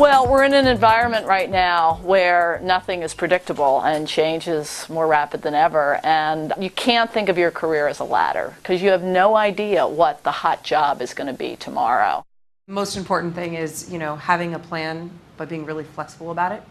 Well, we're in an environment right now where nothing is predictable and change is more rapid than ever. And you can't think of your career as a ladder because you have no idea what the hot job is going to be tomorrow. The most important thing is, having a plan, but being really flexible about it.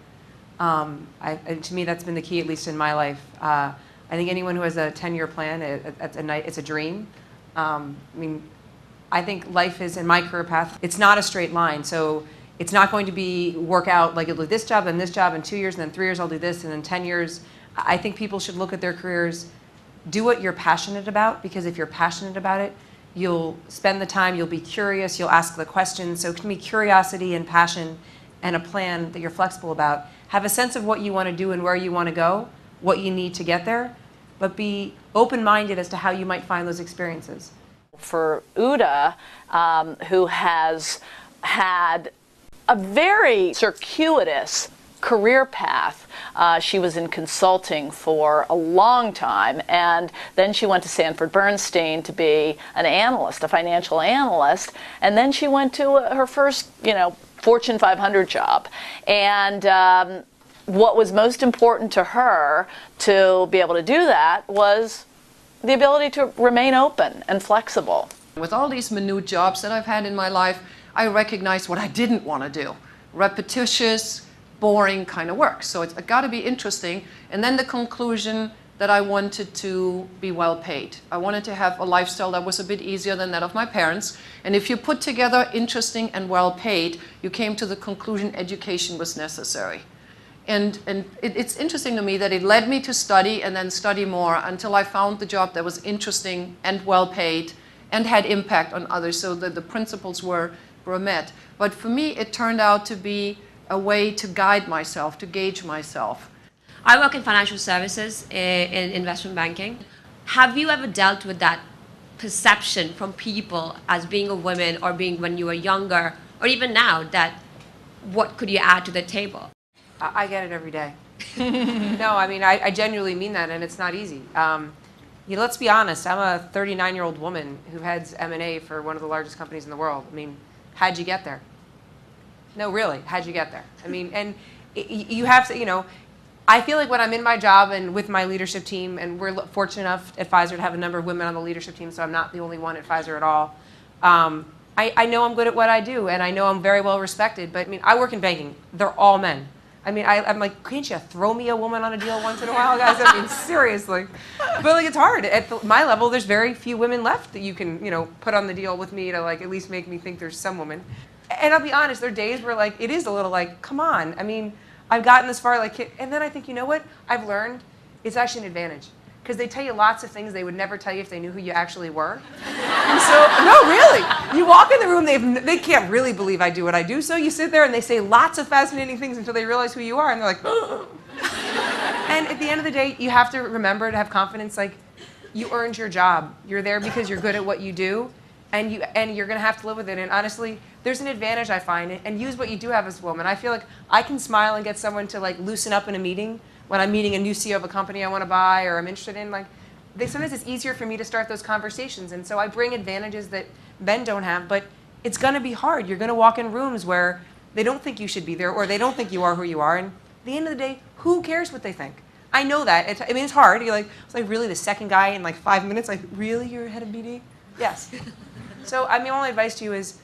To me, that's been the key, at least in my life. I think anyone who has a 10-year plan, it's a dream. I think life is, in my career path, it's not a straight line. So it's not going to work out like you'll do this job, and 2 years, and then 3 years I'll do this, and then 10 years. I think people should look at their careers, do what you're passionate about, because if you're passionate about it, you'll spend the time, you'll be curious, you'll ask the questions. So it can be curiosity and passion and a plan that you're flexible about. Have a sense of what you want to do and where you want to go, what you need to get there, but be open-minded as to how you might find those experiences. For Uda, who has had a very circuitous career path. She was in consulting for a long time, and then she went to Sanford Bernstein to be an analyst, a financial analyst, and then she went to her first, Fortune 500 job. And what was most important to her to be able to do that was the ability to remain open and flexible. With all these minute jobs that I've had in my life, I recognized what I didn't want to do. Repetitious, boring kind of work. So it's got to be interesting. And then the conclusion that I wanted to be well paid. I wanted to have a lifestyle that was a bit easier than that of my parents. And if you put together interesting and well paid, you came to the conclusion education was necessary. And it's interesting to me that it led me to study and then study more until I found the job that was interesting and well paid and had impact on others, so that the principles were met. But for me, it turned out to be a way to guide myself, to gauge myself. I work in financial services, in investment banking. Have you ever dealt with that perception from people as being a woman or being when you were younger, or even now, that what could you add to the table? I get it every day. No, I genuinely mean that, and it's not easy. Let's be honest, I'm a 39-year-old woman who heads M&A for one of the largest companies in the world. How'd you get there? No, really, how'd you get there? You have to, I feel like when I'm in my job and with my leadership team, and we're fortunate enough at Pfizer to have a number of women on the leadership team, so I'm not the only one at Pfizer at all. I know I'm good at what I do, and I know I'm very well respected, but I work in banking. They're all men. I'm like, can't you throw me a woman on a deal once in a while, guys? Seriously. But it's hard. At my level, there's very few women left that you can, put on the deal with me to at least make me think there's some woman. And I'll be honest, there are days where it is a little come on. I've gotten this far, and then I think, you know what? I've learned it's actually an advantage. Because they tell you lots of things they would never tell you if they knew who you actually were. And so, no, really. You walk in the room, they can't really believe I do what I do. So you sit there and they say lots of fascinating things until they realize who you are. And they're like, oh. And at the end of the day, you have to remember to have confidence. You earned your job. You're there because you're good at what you do. And you're going to have to live with it. And honestly, there's an advantage I find. And use what you do have as a woman. I feel like I can smile and get someone to loosen up in a meeting when I'm meeting a new CEO of a company I want to buy or I'm interested in. Sometimes it's easier for me to start those conversations. And so I bring advantages that men don't have. But it's going to be hard. You're going to walk in rooms where they don't think you should be there or they don't think you are who you are. And at the end of the day, who cares what they think? I know that. It's hard. You're really the second guy in 5 minutes? Really? You're head of BD? Yes. So, my advice to you is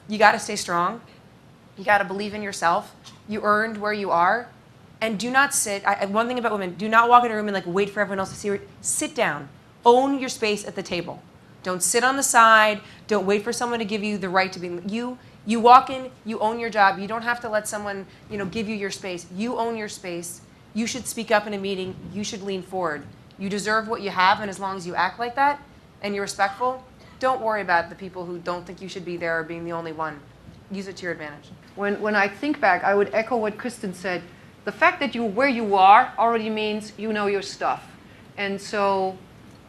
you got to stay strong. You got to believe in yourself. You earned where you are. And do not sit. One thing about women, do not walk in a room and wait for everyone else to see you. Sit down. Own your space at the table. Don't sit on the side. Don't wait for someone to give you the right to be. You walk in, you own your job. You don't have to let someone give you your space. You own your space. You should speak up in a meeting. You should lean forward. You deserve what you have, and as long as you act like that and you're respectful, don't worry about the people who don't think you should be there or being the only one. Use it to your advantage. When I think back, I would echo what Kristin said. The fact that you're where you are already means you know your stuff. And so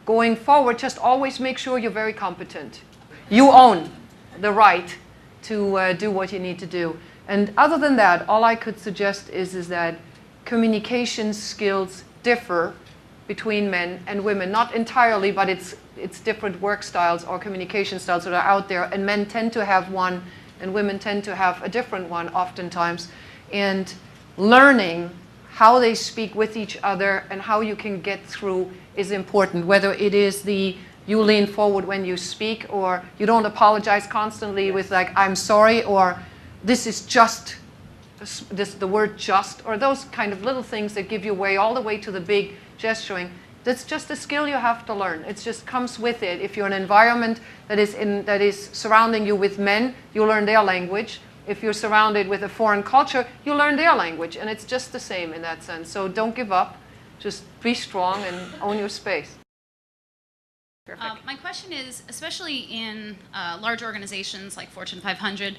going forward, just always make sure you're very competent. You own the right to do what you need to do. And other than that, all I could suggest is that communication skills differ between men and women. Not entirely, but it's different work styles or communication styles that are out there. And men tend to have one and women tend to have a different one oftentimes. And learning how they speak with each other and how you can get through is important, whether it is you lean forward when you speak, or you don't apologize constantly with like, I'm sorry, or this is just, the word just, or those kind of little things that give you away all the way to the big gesturing. That's just a skill you have to learn. It just comes with it. If you're in an environment that is surrounding you with men, you learn their language. If you're surrounded with a foreign culture, you learn their language, and it's just the same in that sense. So don't give up. Just be strong and own your space. My question is, especially in large organizations like Fortune 500,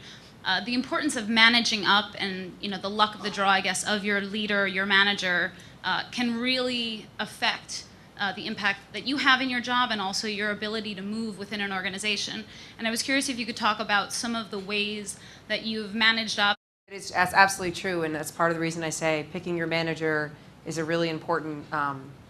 the importance of managing up and the luck of the draw, I guess, of your leader, your manager, can really affect the impact that you have in your job and also your ability to move within an organization. And I was curious if you could talk about some of the ways that you've managed up. That's absolutely true, and that's part of the reason I say picking your manager is a really important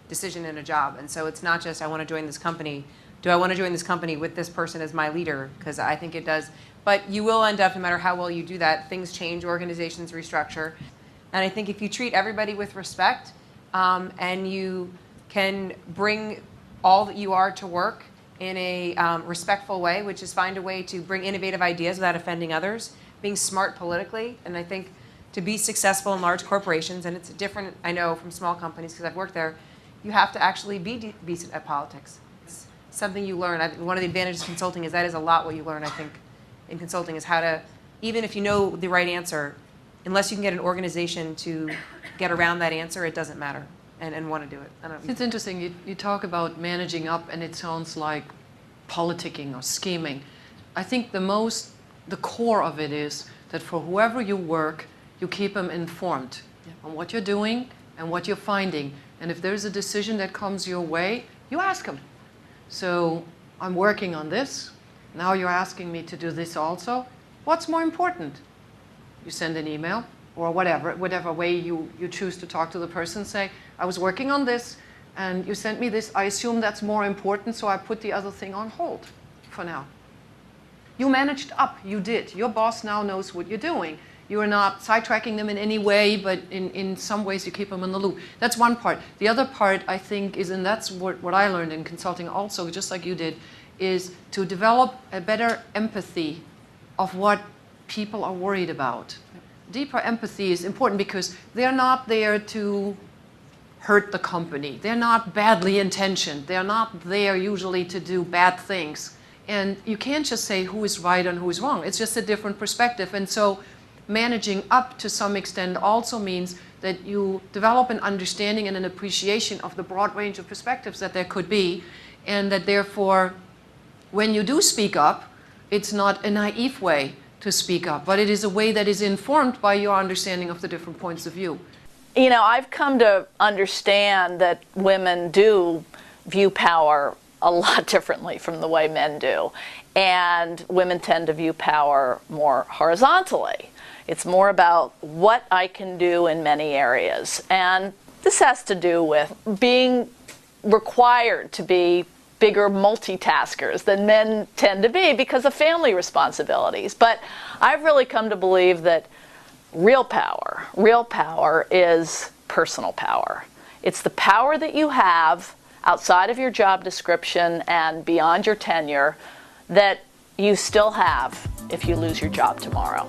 decision in a job. And so it's not just I want to join this company. Do I want to join this company with this person as my leader? Because I think it does. But you will end up, no matter how well you do that, things change, organizations restructure. And I think if you treat everybody with respect and you can bring all that you are to work in a respectful way, which is find a way to bring innovative ideas without offending others, being smart politically. And I think to be successful in large corporations, and it's different, I know, from small companies because I've worked there, you have to actually be decent at politics. It's something you learn. One of the advantages of consulting is that is a lot what you learn, I think, in consulting is how to, even if you know the right answer, unless you can get an organization to get around that answer, it doesn't matter and want to do it. I don't know. It's interesting. You talk about managing up, and it sounds like politicking or scheming. I think the core of it is that for whoever you work, you keep them informed on what you're doing and what you're finding. And if there's a decision that comes your way, you ask them. So I'm working on this. Now you're asking me to do this also. What's more important? You send an email or whatever way you choose to talk to the person. Say, I was working on this and you sent me this. I assume that's more important, so I put the other thing on hold for now. You managed up. You did. Your boss now knows what you're doing. You are not sidetracking them in any way, but in some ways you keep them in the loop. That's one part. The other part, I think, is, and that's what I learned in consulting also, just like you did, is to develop a better empathy of what people are worried about. Deeper empathy is important because they're not there to hurt the company. They're not badly intentioned. They're not there usually to do bad things. And you can't just say who is right and who is wrong. It's just a different perspective. And so managing up to some extent also means that you develop an understanding and an appreciation of the broad range of perspectives that there could be, and that therefore, when you do speak up, it's not a naive way to speak up, but it is a way that is informed by your understanding of the different points of view. You know, I've come to understand that women do view power a lot differently from the way men do. And women tend to view power more horizontally. It's more about what I can do in many areas. And this has to do with being required to be bigger multitaskers than men tend to be because of family responsibilities. But I've really come to believe that real power is personal power. It's the power that you have outside of your job description and beyond your tenure that you still have if you lose your job tomorrow.